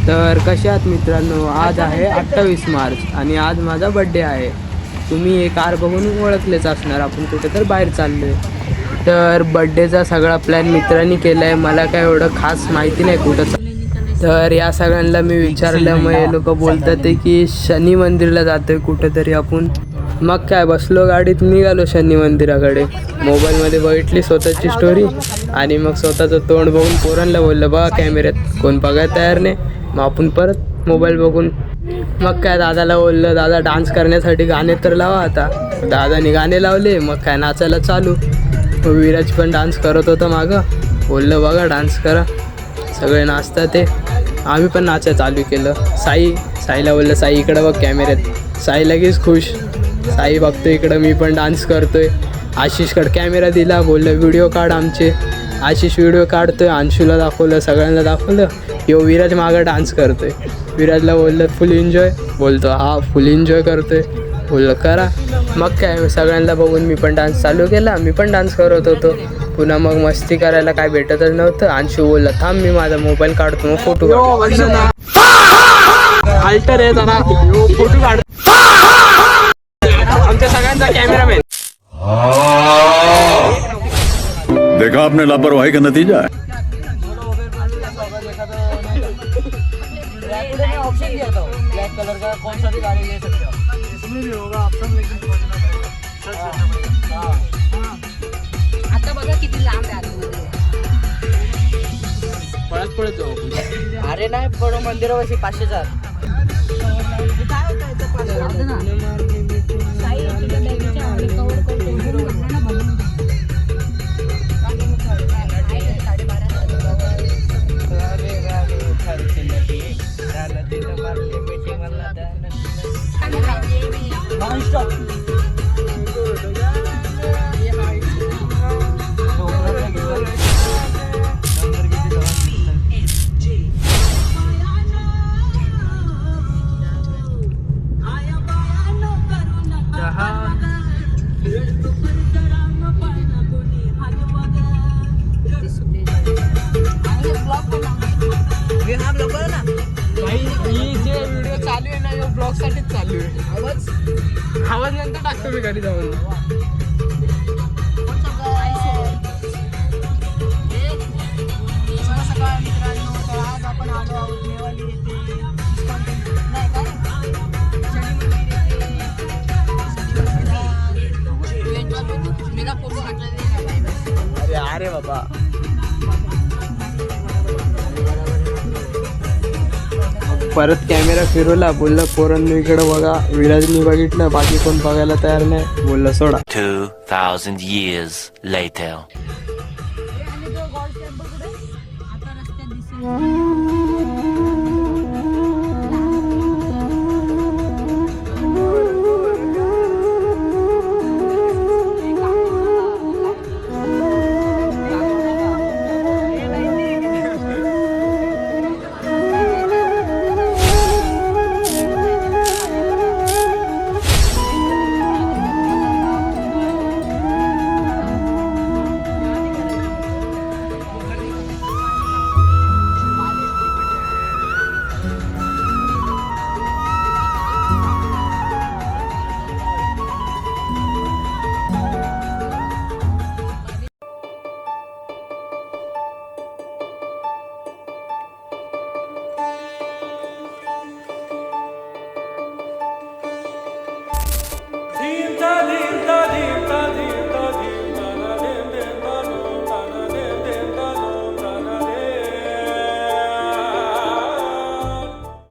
तर कसे आहात मित्रांनो, आज आहे 28 मार्च आणि आज माझा बड्डे आहे. तुम्ही हे कार बघून ओळखलेच असणार, आपण कुठे तर बाहेर चाललो आहे. तर बड्डेचा सगळा प्लॅन मित्रांनी केला आहे. मला काय एवढं खास माहिती नाही कुठं. तर या सगळ्यांना मी विचारलं, मग हे लोक बोलतात ते की शनी मंदिरला जातो आहे कुठंतरी आपण. मग काय बसलो गाडीत, निघालो शनी मंदिराकडे. मोबाईलमध्ये बघितली स्वतःची स्टोरी आणि मग स्वतःचं तोंड बघून पोरांना बोललं, बघा कॅमेऱ्यात कोण बघायला तयार नाही. मग आपण परत मोबाईल बघून मग काय दादाला बोललं, दादा डान्स करण्यासाठी गाणे तर लावा. आता दादाने गाणे लावले, मग काय नाचायला चालू. विराज पण डान्स करत होता मागं, बोललं बघा डान्स करा. सगळे नाचतात ते, आम्ही पण नाचायला चालू केलं. साईला बोललं, साई इकडं बघ कॅमेऱ्यात. साई लगेच खुश. साई बघतो इकडं, मी पण डान्स करतोय. आशिषकडे कॅमेरा दिला, बोललं व्हिडिओ काढ आमचे. आशिष व्हिडिओ काढतोय, अंशूला दाखवलं, सगळ्यांना दाखवलं. यो विराज मागं डान्स करतोय. विराजला बोललं फुल एन्जॉय, बोलतो हा फुल एन्जॉय करतोय. बोललं करा. मग काय सगळ्यांना बघून मी पण डान्स चालू केला. मी पण डान्स करत होतो. पुन्हा मग मस्ती करायला काय भेटतच नव्हतं. अंशू बोलला थांब मी माझा मोबाईल काढतो, मग फोटो अल्टर आहे जरा, फोटो काढ. आमच्या सगळ्यांचा कॅमेरामॅन. देखा आपने लापरवाही का नतीजा है. ब्लैक कलर का कौन सा भी गाड़ी ले सकते हो, इसमें भी होगा ऑप्शन. लेकिन आता बघा किती लांब आहे आतमध्ये. पळत जाऊ. अरे नाही बडो मंदिरापाशी 500 चालू आहे ना, यो ब्लॉग साठीच चालू आहे. आवाज नंतर टाकतो मी घरी जाऊन. सकाळ मित्रांनो, तर आज आपण आलो आहोत नेवाली येथे. नाही काय अरे बाबा परत कॅमेरा फिरवला, बोलला पोरांनी इकडं बघा. विराजनी बघितलं, बाकी कोण बघायला तयार नाही. बोललं सोडा. 2000 years later.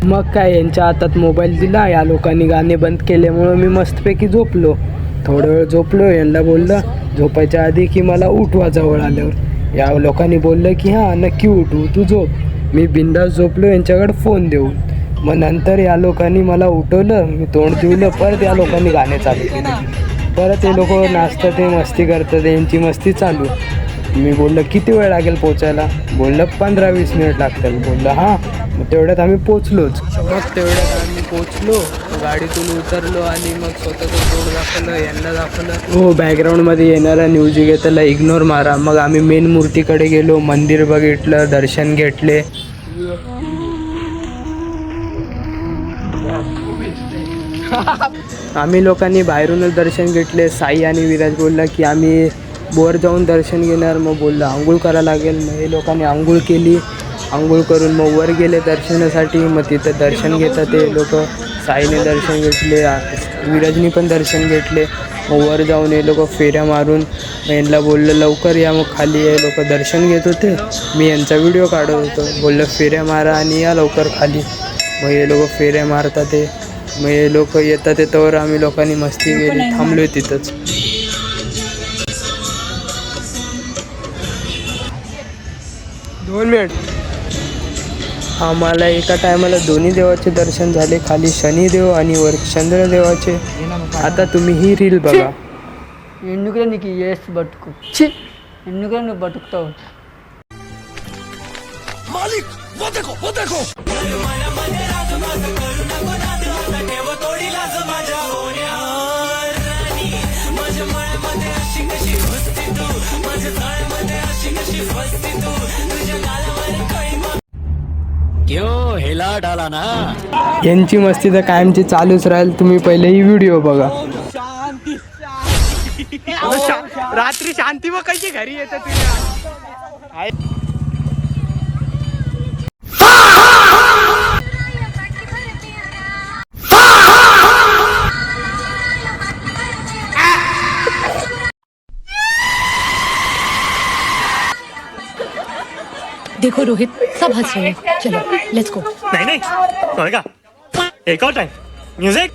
मग काय यांच्या हातात मोबाईल दिला. या लोकांनी गाणे बंद केल्यामुळं मी मस्तपैकी झोपलो. थोडा वेळ झोपलो. यांना बोललं झोपायच्या आधी की मला उठवा जवळ आल्यावर. या लोकांनी बोललं की हां नक्की उठू, तू झोप. मी बिंदास झोपलो यांच्याकडे फोन देऊन. मग नंतर या लोकांनी मला उठवलं, मी तोंड दिवलं. परत या लोकांनी गाणे चालू केले. परत हे लोक नाचतात, ते मस्ती करतात, यांची मस्ती चालू. मी बोललं किती वेळ लागेल पोचायला. बोललं 15-20 मिनिट लागतात. बोललं हां. मग तेवढ्यात आम्ही पोचलोच. मग तेवढ्यात आम्ही पोचलो, गाडीतून उतरलो आणि मग स्वतःचं तोंड दाखवलं, यांना दाखवलं. हो, बॅकग्राऊंडमध्ये येणारा म्युझिक आहे त्याला इग्नोर मारा. मग आम्ही मेन मूर्तीकडे गेलो, मंदिर बघितलं, दर्शन घेतले. आम्ही लोकांनी बाहेरूनच दर्शन घेतले. साई आणि विराज बोलला की आम्ही वर जाऊन दर्शन घेणार. मग बोललं आंघोळ करायला लागेल. मग हे लोकांनी आंघोळ केली. आंघोळ करून मग वर गेले दर्शनासाठी. मग तिथं दर्शन घेतात ते लोक. साईने दर्शन घेतले, विराजनी पण दर्शन घेतले. मग वर जाऊन हे लोक फेऱ्या मारून मग यांना बोललं लवकर या. मग खाली हे लोक दर्शन घेत होते. मी यांचा व्हिडिओ काढत होतो. बोललं फेऱ्या मारा आणि या लवकर खाली. मग हे लोक फेऱ्या मारतात ते. मग हे लोक येतात ते तवर आम्ही लोकांनी मस्ती केली. थांबलोय तिथंच. 2 मिनिट. आम्हाला एका टायमाला दोन्ही देवाचे दर्शन झाले. खाली शनिदेव आणि वर चंद्रदेवाचे. आता तुम्ही ही रील बघा. ఎందుకు ఎస్ బతుకు ఎందుకు నువ్వు బతుకుతావు यांची मस्ती तर कायमची चालूच राहील. तुम्ही पहिले ही व्हिडिओ बघा. रात्री शांती मग कशी घरी येतं तुझ्या. देखो रोहित, सब हंस रहे हैं. चलो लेट्स गो. नहीं होएगा. एक और टाइम म्यूजिक.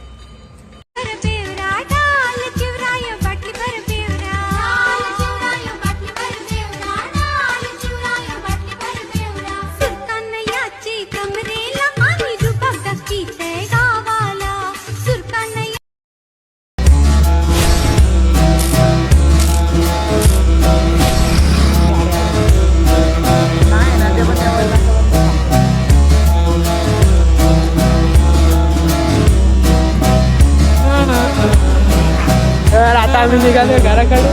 तर आता आम्ही निघालो घराकडे.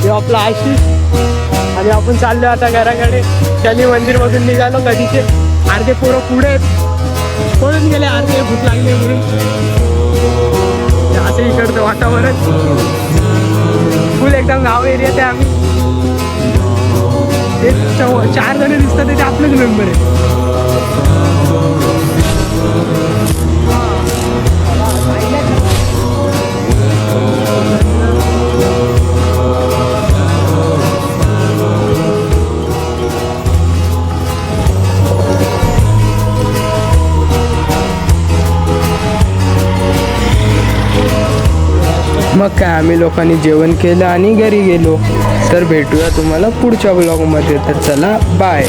हे आपला आशिष आणि आपण चाललो आता घराकडे. शनी मंदिर मधून निघालो कधीचे. अर्धे पोरं पुढे आहेत. पळून गेले अर्धे भूक लागले म्हणून. असं इकडचं वातावरण फुल एकदम गाव एरियात आहे. आम्ही ते 4 जण दिसतात ते आपलेच मेंबर आहे. मग काय आम्ही लोकांनी जेवण केलं आणि घरी गेलो. तर भेटूया तुम्हाला पुढच्या ब्लॉगमध्ये. तर चला बाय.